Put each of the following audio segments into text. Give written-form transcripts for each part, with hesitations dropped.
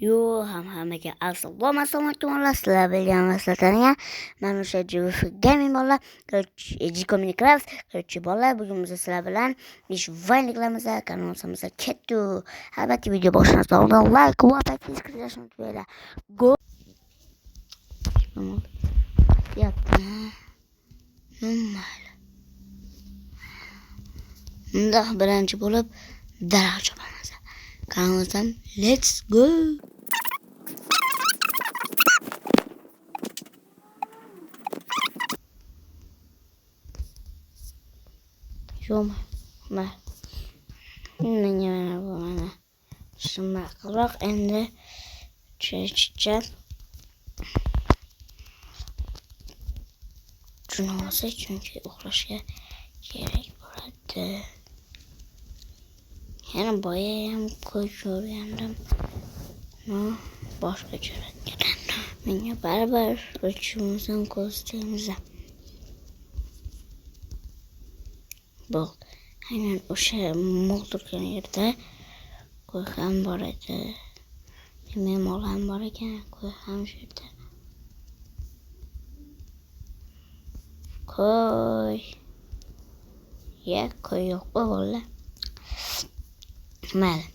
Hammaga assalomu alaykum. Sizlar bilgan tanıyan men o'sha gaming bolalar, Jiko Minecraft, bolalar bugun biz sizlar bilan ish vayniklarimiz kanalimiz ketdi. Albatta video boshlanishdan oldin like va subscribe unutmanglar. Go. Yapma. Mayli. Bunda birinchi bo'lib daraxt chopamiz. Kanalimizdan let's go. Yo'q, mana. Mana. Shunday qilib endi chechab Tunasi chunki uxlashga kerak bo'ladi. Yana boya ham ko'rgandim. Boshqa jo'ratgan. Menga baribir o'chimizdan ko'rsatamiz. Bu aynan o'sha mol turgan yerda qo'y ham bor edi. Mol ham bor ekan, qo'y ham shu yerda. Qo'y. Qo'y yo'q bo'ldi. Mayli.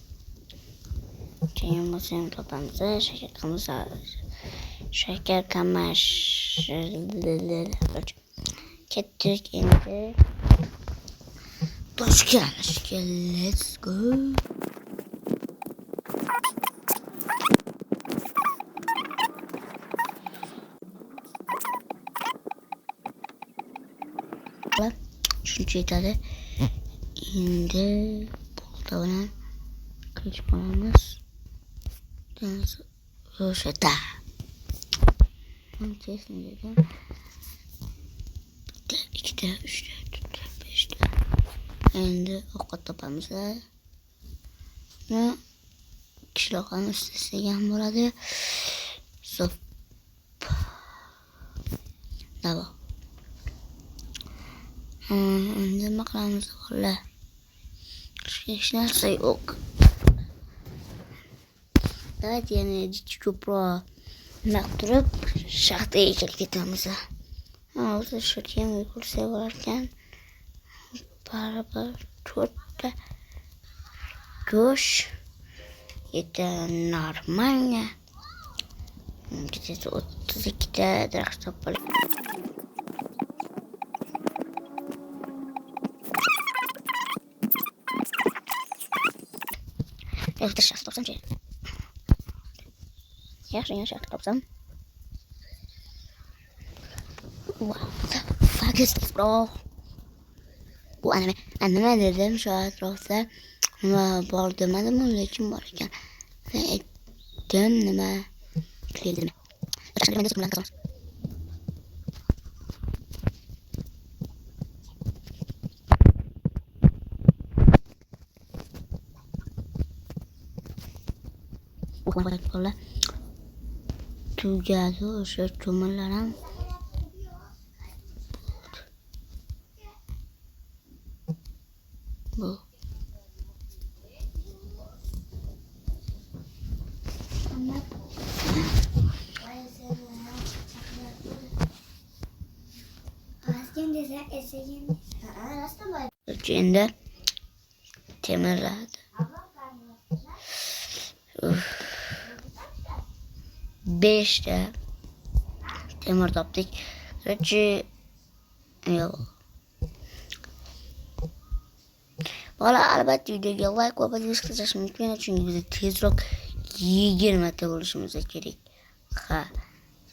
Keyin bo'lsam topamiz, shakar qamash. Ketdik endi. Toshkentga let's go. Shuncha yetadi. Endi bolta bilan qilib olamiz. O'shada. Chesni dedim. 2 ta, 3 ta, 4 ta, 5 ta. Endi ovqat topamiz. Qishloqni istagan bo'ladi. Sop. Davo. Endi nima qilamiz xo'la? Hech narsa yo'q. Davайте yana ko'proq turib shaxtaga kelib ketamiz. O'zi shakam yugursa bo'larkan. Baribir 4 ta go'sht yeta normalga. Kechasi 32 ta daraxt topildi. Yaxshi shaxta topsam-chi. Yaxshi shaxta topsam. Wow, fuck is this, bro? Bu anime dedim şu atrofda nima bor demadim, lekin bor ekan. Men aytdim nima qildim. Qashqadaryoda bilan qazamiz. Qo'la tugadi o'sha cho'millar ham. Bu endi temirladi. 5 ta temir topdik. Yo'q. Valla albatta videoga like va subscribe unutmang, chunki biz tezroq 20 ta bo'lishimiz kerak. Ha,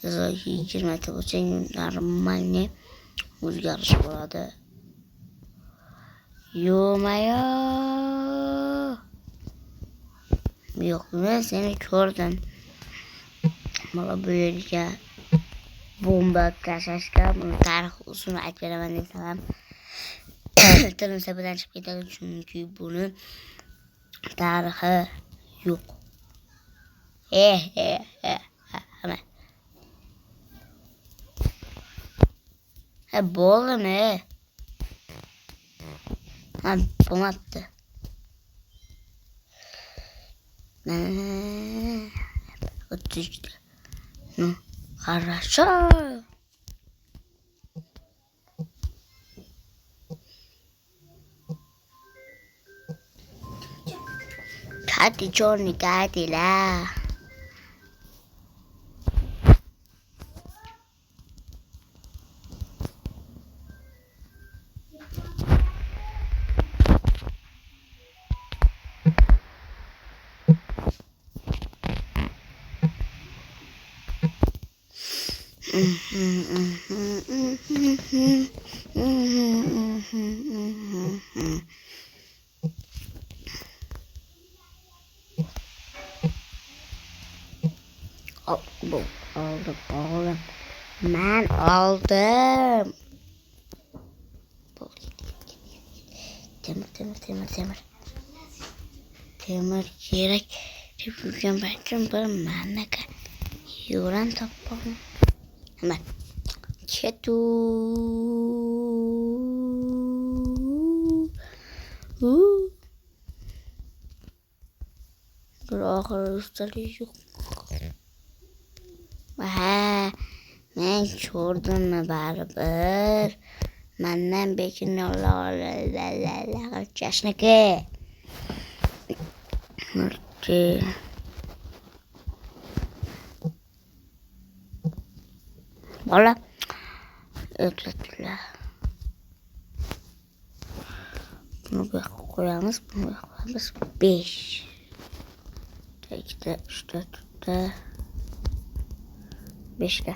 tezroq 20 ta bo'lsa normalni o'zgarish bo'ladi. Yo'mayo. Yo'q, men seni ko'rdim. Mana bu yerga bomba tashlashga tarix usulini aytib beraman desam. Tilim sabidan chiqib ketadi, chunki buni tarixi yo'q. Hamma. Bo'ldimi? Bo'lmabdi. отлично. Ну, хорошо. Катя, черный Катя, да. Aldım. Ben aldım. Temir. Temir gerek. Tepkiden bakın bir manaka. Yuran tapalım. Hemen. Ketu. Bırakır ustalığı yok. Men ko'rdimmi baribir. Mendan bekin qilchashniki. Bola o'tlatdilar. Buni bu yoqqa qo'yamiz, buni bu yoqqa qo'yamiz. 5. 2, 3, 4, 5 ga.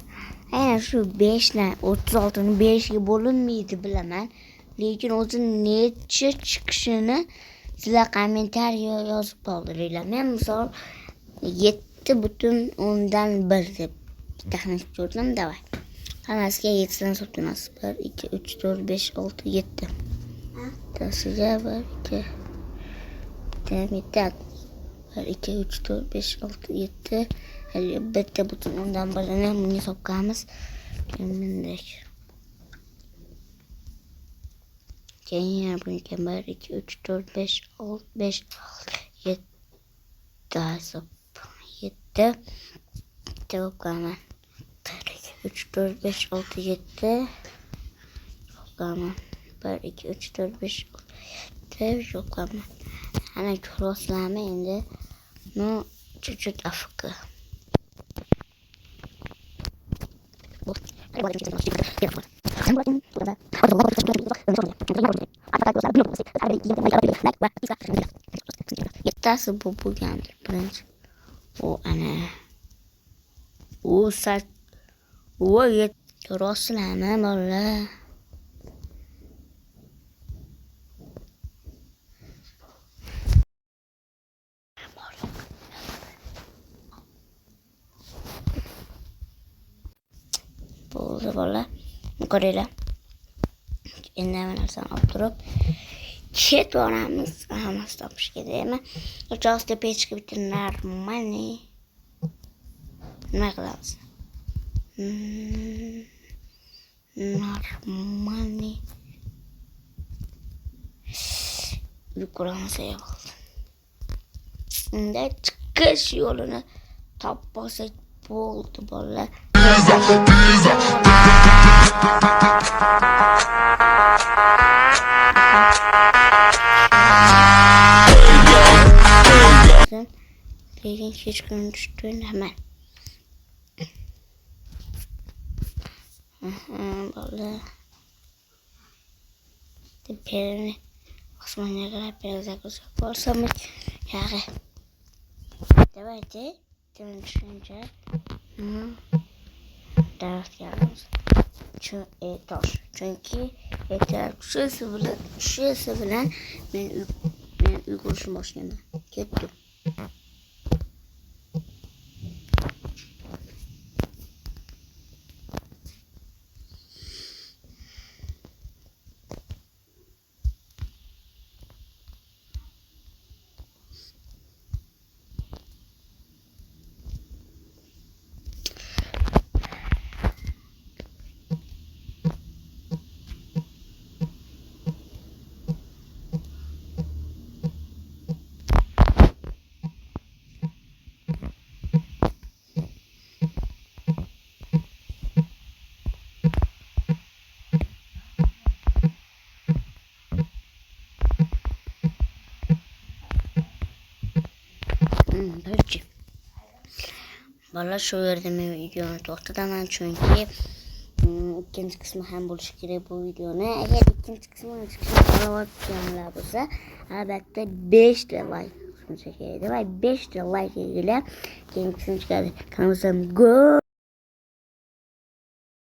Aynan shu 5 dan 36 ni 5 ga bo'linmaydi bilaman. Lekin o'zi necha chiqishini sizlar kommentariya yozib qoldiringlar. Men misol 7,1 deb taxmin ko'rdim. Davay. Hammasiga 7 dan hisoblaymiz. 1, 2, 3, 4, 5, 6, 7. Tasiga 1, 2. Demek 1, 2, 3, 4, 5, 6, 7. Bitta butun undan birini bunga soqqamiz. Mendek. Keyin yana bunga 1, 2, 3, 4, 5, 6, 5, 7. Hisob 7. Soqqaman. 3, 4, 5, 6, 7. Soqqaman. 1, 2, 3, 4, 5, 6, 7. Soqqaman. Ana ko'rasizlarmi endi? Ну, чуть-чуть afk. Yettasi bu bo'lgandir birinchi. O ana. O sat. O ko'rasizlarmi bolalar? Bo'ldi bola. Ko'ringlar. Endi nima narsani olib turib ketvoramiz. Hammasi topishga deymi? Просто печка bitta нормальный. Nima qilamiz? Нормальный. Yuqoramasa bo'ldi. Unda chiqish yo'lini topib olsak bo'ldi bolalar. Lekin hech kun tushdi hemen. Bola. Teperini osmonga qarab perzakuzib bo'lsam, yog'i. Давайте, tushuncha. Daraxtga olamiz. Tosh. Chunki tushisi bilan men uy qurishni boshlaganman. Ketdim. Hırçı. Valla şu yerde ben videonu to'xtataman çünkü ikinci kısmı ham bo'lishi kerak bu videoni. Agar ikinci kısmini chiqishini xohlayotganlar bo'lsa, albatta 5 ta like shuncha kerak va 5 ta like kelgan keyin kısmı chiqadi. Kanalimizga go